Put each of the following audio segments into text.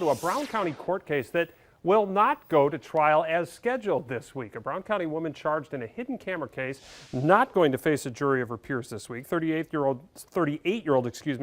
To a Brown County court case that will not go to trial as scheduled this week. A Brown County woman charged in a hidden camera case not going to face a jury of her peers this week. 38-year-old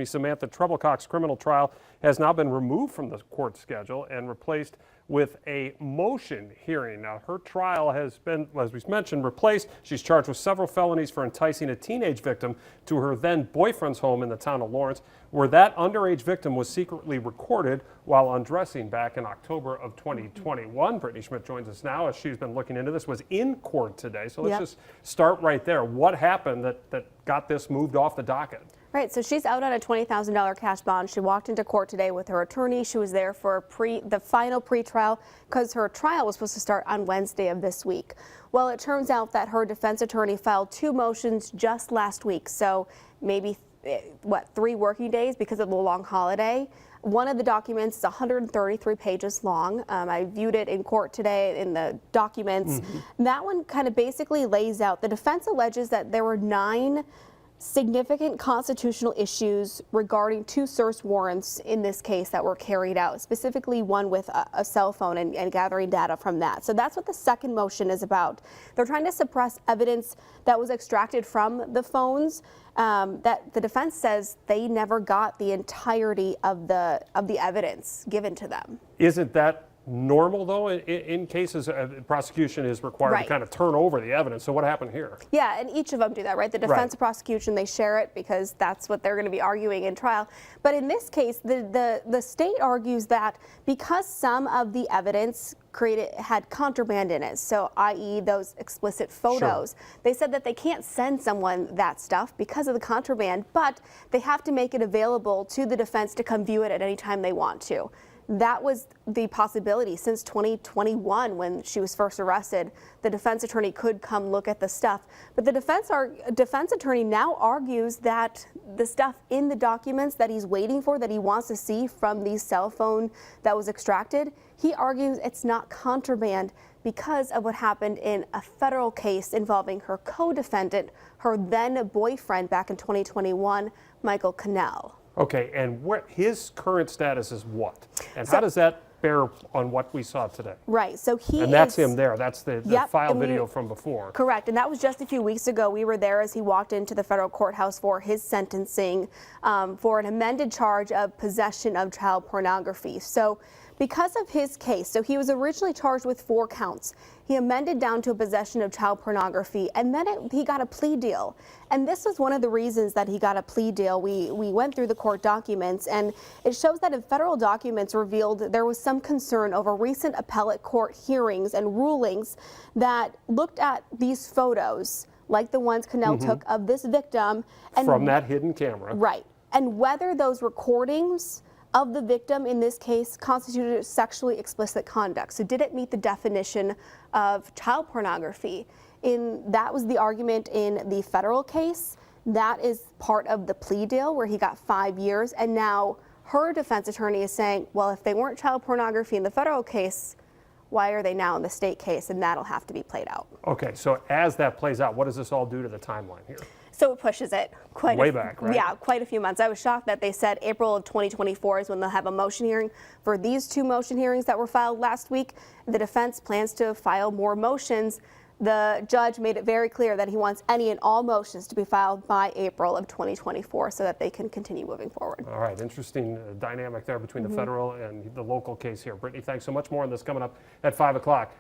Samantha Treblecock's criminal trial has now been removed from the court schedule and replaced with a motion hearing. Now, her trial has been, as we mentioned, replaced. She's charged with several felonies for enticing a teenage victim to her then boyfriend's home in the town of Lawrence, where that underage victim was secretly recorded while undressing back in October of 2021. Brittany Schmidt joins us now as she's been looking into this, was in court today. So let's just start right there. What happened that got this moved off the docket? Right, so she's out on a $20,000 cash bond. She walked into court today with her attorney. She was there for the final pre-trial because her trial was supposed to start on Wednesday of this week. Well, it turns out that her defense attorney filed 2 motions just last week, so maybe 3 working days because of the long holiday. One of the documents is 133 pages long. I viewed it in court today in the documents. That one kind of basically lays out, the defense alleges that there were 9 significant constitutional issues regarding 2 search warrants in this case that were carried out, specifically one with a cell phone and gathering data from that. So that's what the second motion is about. They're trying to suppress evidence that was extracted from the phones that the defense says they never got the entirety of the evidence given to them. Isn't that normal, though, in cases prosecution is required to kind of turn over the evidence? So what happened here? Yeah, and each of them do that, right? The defense and prosecution, they share it because that's what they're going to be arguing in trial. But in this case, the state argues that because some of the evidence had contraband in it, so i.e. those explicit photos, they said that they can't send someone that stuff because of the contraband, but they have to make it available to the defense to come view it at any time they want to. That was the possibility since 2021 when she was first arrested. The defense attorney could come look at the stuff, but the defense attorney now argues that the stuff in the documents that he's waiting for, that he wants to see from the cell phone that was extracted, he argues it's not contraband because of what happened in a federal case involving her co-defendant, her then boyfriend back in 2021, Michael Cannell. Okay, and his current status is what? And how does that bear on what we saw today? Right, so that's him there. That's the file video from before. Correct, and that was just a few weeks ago. We were there as he walked into the federal courthouse for his sentencing for an amended charge of possession of child pornography. So because of his case, so he was originally charged with 4 counts. He amended down to a possession of child pornography, and then he got a plea deal. And this was one of the reasons that he got a plea deal. We went through the court documents, and it shows that in federal documents revealed there was some concern over recent appellate court hearings and rulings that looked at these photos, like the ones Cannell took of this victim. And from that hidden camera. Right. And whether those recordings of the victim in this case constituted sexually explicit conduct. So did it meet the definition of child pornography? That was the argument in the federal case. That is part of the plea deal where he got 5 years, and now her defense attorney is saying, well, if they weren't child pornography in the federal case, why are they now in the state case? And that'll have to be played out. Okay, so as that plays out, what does this all do to the timeline here? So it pushes it way back, right? Yeah, quite a few months. I was shocked that they said April of 2024 is when they'll have a motion hearing. For these 2 motion hearings that were filed last week, the defense plans to file more motions. The judge made it very clear that he wants any and all motions to be filed by April of 2024 so that they can continue moving forward. All right, interesting dynamic there between the federal and the local case here. Brittany, thanks so much. More on this coming up at 5 o'clock.